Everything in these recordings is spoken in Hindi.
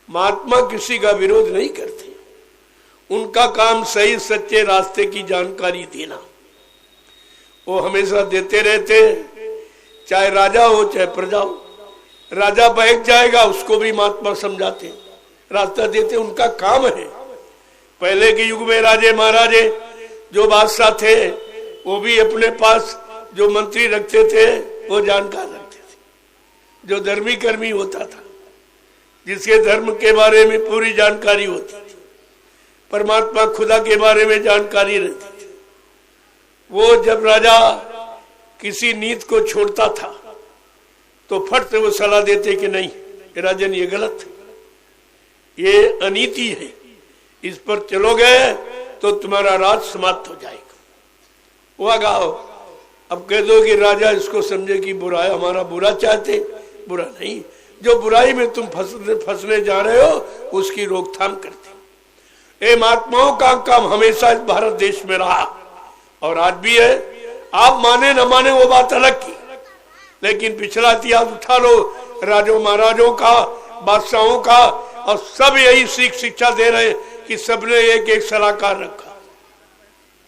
महात्मा किसी का विरोध नहीं करते, उनका काम सही सच्चे रास्ते की जानकारी देना, वो हमेशा देते रहते हैं, चाहे राजा हो चाहे प्रजा हो। राजा बहक जाएगा उसको भी महात्मा समझाते, रास्ता देते, उनका काम है। पहले के युग में राजे महाराजे जो बादशाह थे वो भी अपने पास जो मंत्री रखते थे वो जानकार रखते थे, जो धर्मी कर्मी होता था, जिसके धर्म के बारे में पूरी जानकारी होती थी, परमात्मा खुदा के बारे में जानकारी रहती थी। वो जब राजा किसी नीति को छोड़ता था तो फट से वो सलाह देते कि नहीं राजन ये गलत है, ये अनीति है, इस पर चलोगे तो तुम्हारा राज समाप्त हो जाएगा। वो आगाओ, अब कह दो कि राजा इसको समझे कि बुरा है, हमारा बुरा चाहते, बुरा नहीं, जो बुराई में तुम फंसने जा रहे हो उसकी रोकथाम करते। ये महात्माओं का काम हमेशा इस भारत देश में रहा और आज भी है। आप माने न माने वो बात अलग की, लेकिन पिछला इतिहास उठा लो, राजों महाराजों का, बादशाहों का, और सब यही शिक्षा दे रहे कि सबने एक एक सलाहकार रखा,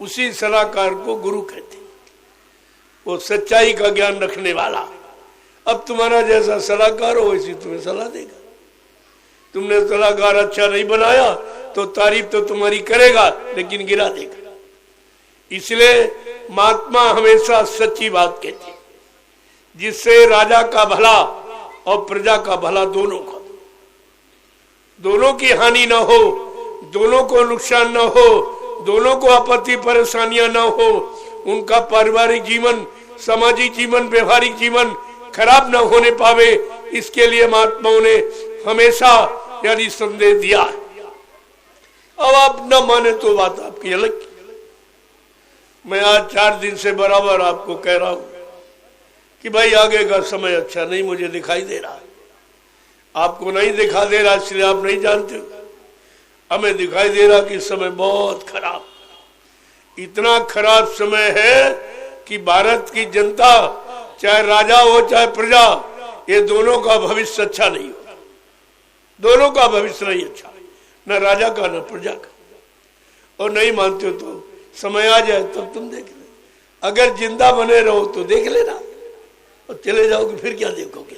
उसी सलाहकार को गुरु कहते, वो सच्चाई का ज्ञान रखने वाला। अब तुम्हारा जैसा सलाहकार हो वैसी तुम्हें सलाह देगा। तुमने सलाहकार अच्छा नहीं बनाया तो तारीफ तो तुम्हारी करेगा लेकिन गिरा देगा। इसलिए महात्मा हमेशा सच्ची बात कहते, जिससे राजा का भला और प्रजा का भला दोनों की हानि ना हो, दोनों को नुकसान ना हो, दोनों को आपत्ति परेशानियां ना हो, उनका पारिवारिक जीवन, सामाजिक जीवन, व्यवहारिक जीवन खराब ना होने पावे, इसके लिए महात्माओं ने हमेशा यानी संदेश दिया। अब आप न माने तो बात आपकी अलग। मैं आज 4 दिन से बराबर आपको कह रहा हूं कि भाई आगे का समय अच्छा नहीं मुझे दिखाई दे रहा, आपको नहीं दिखा दे रहा इसलिए आप नहीं जानते, हमें दिखाई दे रहा कि समय बहुत खराब, इतना खराब समय है कि भारत की जनता, चाहे राजा हो चाहे प्रजा, ये दोनों का भविष्य अच्छा नहीं होगा, दोनों का भविष्य नहीं अच्छा, न राजा का न प्रजा का। और नहीं मानते हो तो समय आ जाए तब तुम देख ले, अगर जिंदा बने रहो तो देख लेना, और चले जाओगे फिर क्या देखोगे?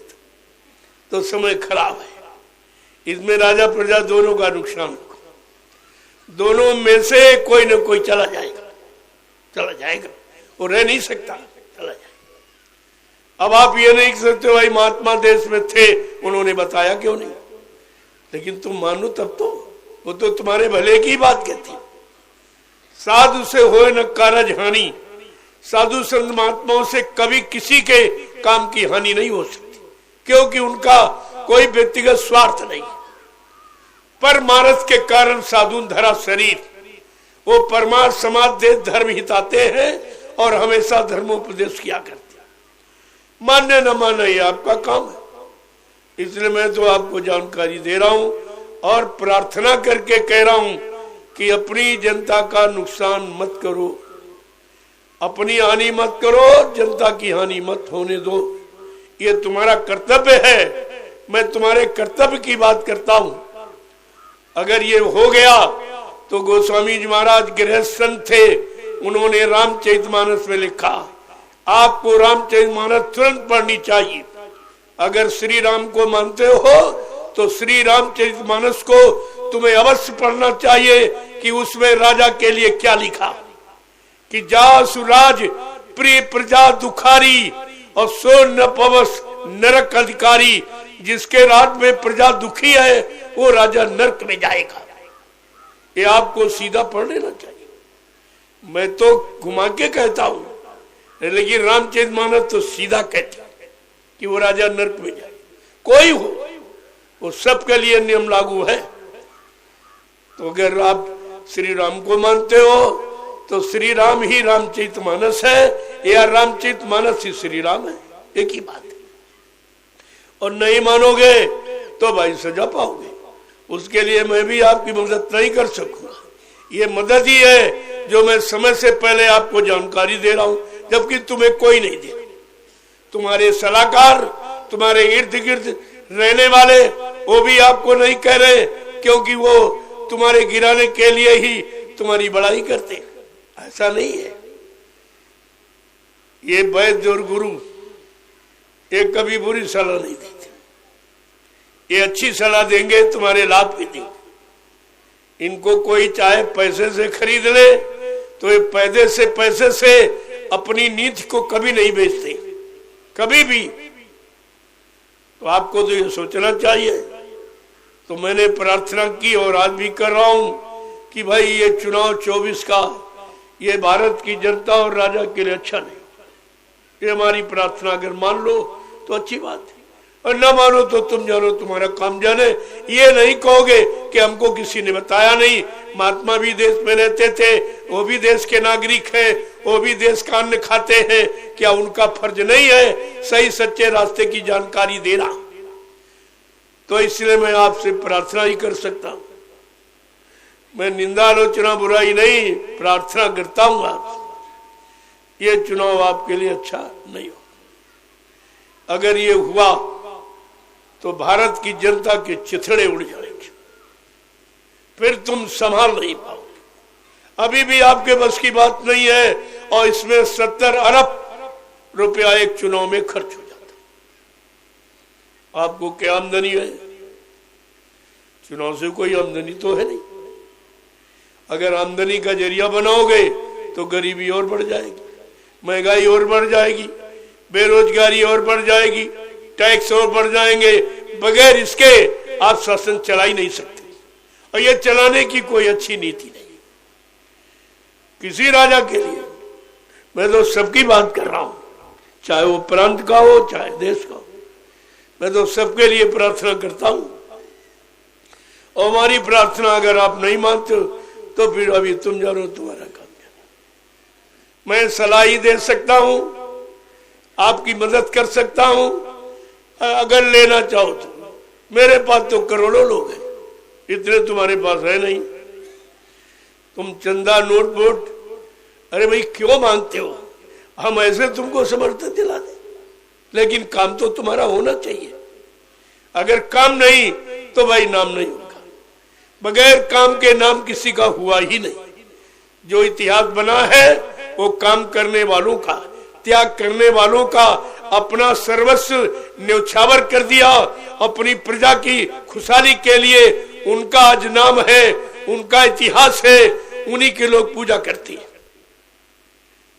तो समय खराब है, इसमें राजा प्रजा दोनों का नुकसान होगा, दोनों में से कोई न कोई चला जाएगा, वो रह नहीं सकता, चला जाएगा। अब आप ये नहीं कह सकते भाई महात्मा देश में थे उन्होंने बताया क्यों नहीं, लेकिन तुम मानो तब तो, वो तो तुम्हारे भले की बात कहती। साधु से होए न कारज हानि, साधु संत महात्माओं से कभी किसी के काम की हानि नहीं हो सकती, क्योंकि उनका कोई व्यक्तिगत स्वार्थ नहीं। परमार्थ के कारण साधु धरा शरीर, वो परमार्थ समाज देश धर्म हिताते हैं और हमेशा धर्मोपदेश किया करते हैं। मानने न माने ये आपका काम है, इसलिए मैं तो आपको जानकारी दे रहा हूं और प्रार्थना करके कह रहा हूं कि अपनी जनता का नुकसान मत करो, अपनी हानि मत करो, जनता की हानि मत होने दो, ये तुम्हारा कर्तव्य है। मैं तुम्हारे कर्तव्य की बात करता हूं। अगर ये हो गया तो गोस्वामी जी महाराज गृहस्थ थे, उन्होंने रामचरितमानस में लिखा, आपको रामचरितमानस तुरंत पढ़नी चाहिए। अगर श्री राम को मानते हो तो श्री रामचरितमानस को तुम्हें अवश्य पढ़ना चाहिए कि उसमें राजा के लिए क्या लिखा कि जा सुराज प्रिय प्रजा दुखारी और सो न पवस नरक अधिकारी, जिसके राज में प्रजा दुखी है वो राजा नरक में जाएगा। ये आपको सीधा पढ़ लेना चाहिए। मैं तो घुमा के कहता हूं, लेकिन रामचरितमानस तो सीधा कहते कि वो राजा नरक में जाए। कोई हो, वो सबके लिए नियम लागू है। तो अगर आप श्री राम को मानते हो तो श्री राम ही रामचरितमानस है या रामचरितमानस ही श्री राम है, एक ही बात है। और नहीं मानोगे तो भाई सजा पाओगे, उसके लिए मैं भी आपकी मदद नहीं कर सकूंगा। ये मदद ही है जो मैं समय से पहले आपको जानकारी दे रहा हूं, जबकि तुम्हें कोई नहीं दे। तुम्हारे सलाहकार, तुम्हारे इर्द गिर्द रहने वाले, वो भी आपको नहीं कह रहे, क्योंकि वो तुम्हारे गिराने के लिए ही तुम्हारी बड़ाई करते। ऐसा नहीं है। ये वैद्य और गुरु ये कभी बुरी सलाह नहीं देते, ये अच्छी सलाह देंगे, तुम्हारे लाभ के देंगे। इनको कोई चाहे पैसे से खरीद ले तो ये पैसे से अपनी नीति को कभी नहीं बेचते, कभी भी। तो आपको तो ये सोचना चाहिए। तो मैंने प्रार्थना की और आज भी कर रहा हूं कि भाई ये चुनाव 24 का ये भारत की जनता और राजा के लिए अच्छा नहीं। ये हमारी प्रार्थना, अगर मान लो तो अच्छी बात है, और ना मानो तो तुम जानो, तुम्हारा काम जाने। ये नहीं कहोगे कि हमको किसी ने बताया नहीं। महात्मा भी देश में रहते थे, वो भी देश के नागरिक हैं, वो भी देश का अन्न खाते हैं। क्या उनका फर्ज नहीं है सही सच्चे रास्ते की जानकारी देना? तो इसलिए मैं आपसे प्रार्थना ही कर सकता हूं। मैं निंदा आलोचना बुराई नहीं, प्रार्थना करता हूं आपसे, ये चुनाव आपके लिए अच्छा नहीं हो। अगर ये हुआ तो भारत की जनता के चिथड़े उड़ जाएंगे, फिर तुम संभाल नहीं पाओगे। अभी भी आपके बस की बात नहीं है, और इसमें 70 अरब रुपया एक चुनाव में खर्च हो जाता। आपको क्या आमदनी है? चुनाव से कोई आमदनी तो है नहीं। अगर आमदनी का जरिया बनाओगे तो गरीबी और बढ़ जाएगी, महंगाई और बढ़ जाएगी, बेरोजगारी और बढ़ जाएगी, टैक्स और बढ़ जाएंगे। बगैर इसके आप शासन चला ही नहीं सकते, और ये चलाने की कोई अच्छी नीति नहीं किसी राजा के लिए। मैं तो सबकी बात कर रहा हूं, चाहे वो प्रांत का हो चाहे देश का हो। मैं तो सबके लिए प्रार्थना करता हूं, और हमारी प्रार्थना अगर आप नहीं मानते हो तो फिर अभी तुम जानो, तुम्हारा काम क्या। मैं सलाह ही दे सकता हूं, आपकी मदद कर सकता हूं, अगर लेना चाहो तो। मेरे पास तो करोड़ों लोग हैं, इतने तुम्हारे पास है नहीं। तुम चंदा नोट वोट, अरे भाई क्यों मांगते हो? हम ऐसे तुमको समर्थन दिला दे, लेकिन काम तो तुम्हारा होना चाहिए। अगर काम नहीं तो भाई नाम नहीं होगा। बगैर काम के नाम किसी का हुआ ही नहीं। जो इतिहास बना है वो काम करने वालों का, त्याग करने वालों का, अपना सर्वस्व न्यौछावर कर दिया अपनी प्रजा की खुशहाली के लिए। उनका आज नाम है, उनका इतिहास है, उन्हीं के लोग पूजा करते हैं।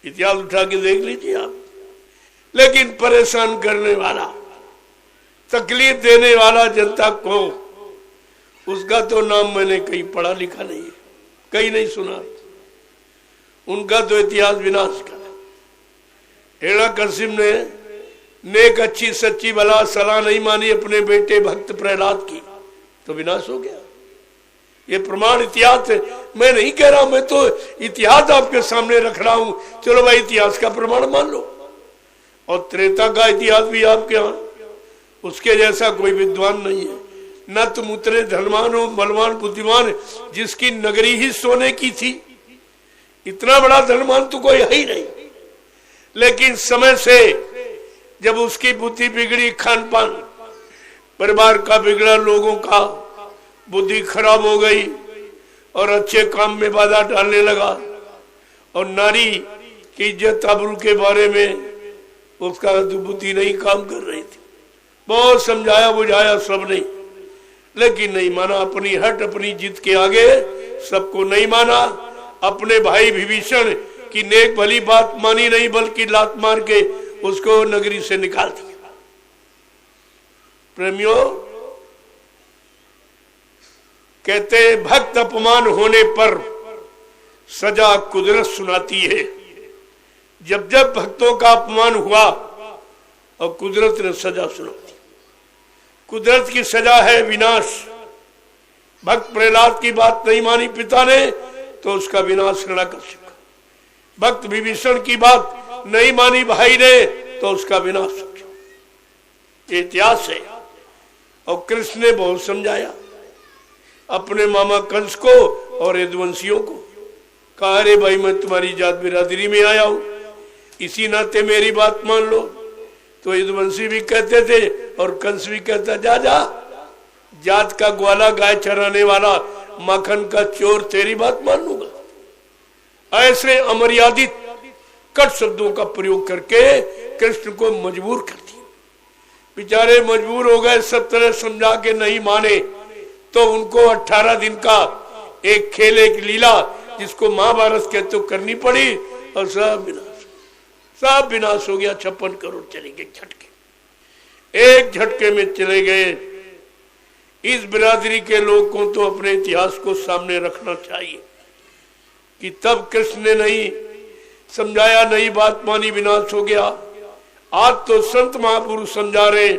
इतिहास उठा के देख लीजिए आप। लेकिन परेशान करने वाला, तकलीफ देने वाला जनता को, उसका तो नाम मैंने कहीं पढ़ा लिखा नहीं है, कहीं नहीं सुना। उनका तो इतिहास विनाश का। हिरण्यकशिप ने नेक अच्छी सच्ची भला सलाह नहीं मानी अपने बेटे भक्त प्रहलाद की, तो विनाश हो गया। ये प्रमाण इतिहास है, मैं नहीं कह रहा हूं, मैं तो इतिहास आपके सामने रख रहा हूं। चलो भाई इतिहास का प्रमाण मान लो। और त्रेता का इतिहास भी आपके यहाँ, उसके जैसा कोई विद्वान नहीं है। न तुम उतने धनवान हो, बलवान, बुद्धिमान, जिसकी नगरी ही सोने की थी। इतना बड़ा धनवान तो कोई है ही नहीं। लेकिन समय से जब उसकी बुद्धि बिगड़ी, खान पान परिवार का बिगड़ा, लोगों का बुद्धि खराब हो गई और अच्छे काम में बाधा डालने लगा, और नारी की इज्जत आबरू के बारे में उसका बुद्धि नहीं काम कर रही थी। बहुत समझाया बुझाया सब नहीं, लेकिन नहीं माना। अपनी हट, अपनी जिद के आगे सबको नहीं माना। अपने भाई विभीषण की नेक भली बात मानी नहीं, बल्कि लात मार के उसको नगरी से निकाल दिया। प्रेमियों, कहते भक्त अपमान होने पर सजा कुदरत सुनाती है। जब जब भक्तों का अपमान हुआ और कुदरत ने सजा सुनाती। कुदरत की सजा है विनाश। भक्त प्रहलाद की बात नहीं मानी पिता ने, तो उसका विनाश हिरण्यकशिप का। भक्त विभीषण की बात नहीं मानी भाई ने, तो उसका विनाश हो गया। इतिहास है। और कृष्ण ने बहुत समझाया अपने मामा कंस को और यदुवंशियों को। कहा, अरे भाई मैं तुम्हारी जात बिरादरी में आया हूं, इसी नाते मेरी बात मान लो। तो यदुवंशी भी कहते थे और कंस भी कहता, जा जा जात का ग्वाला, गाय चराने वाला, माखन का चोर, तेरी बात मान लूंगा। ऐसे अमर्यादित कट शब्दों का प्रयोग करके कृष्ण को मजबूर कर दिया। बेचारे मजबूर हो गए, सब तरह समझा के नहीं माने, तो उनको 18 दिन का एक खेल, एक लीला जिसको महाभारत के तो करनी पड़ी, और सब विनाश हो गया। 56 करोड़ चले गए झटके, एक झटके में चले गए। इस बिरादरी के लोग को तो अपने इतिहास को सामने रखना चाहिए कि तब कृष्ण ने नहीं समझाया, नहीं बात मानी, विनाश हो गया। आज तो संत महापुरुष समझा रहे,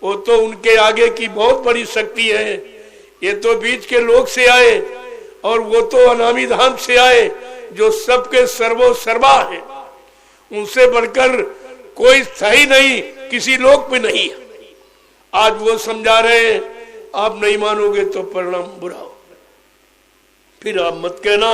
वो तो उनके आगे की बहुत बड़ी शक्ति है। ये तो बीच के लोग से आए, और वो तो अनामी धाम से आए जो सबके सर्वो सर्वा है। उनसे बढ़कर कोई सही नहीं, किसी लोक में नहीं है। आज वो समझा रहे हैं, आप नहीं मानोगे तो परिणाम बुरा हो। फिर आप मत कहना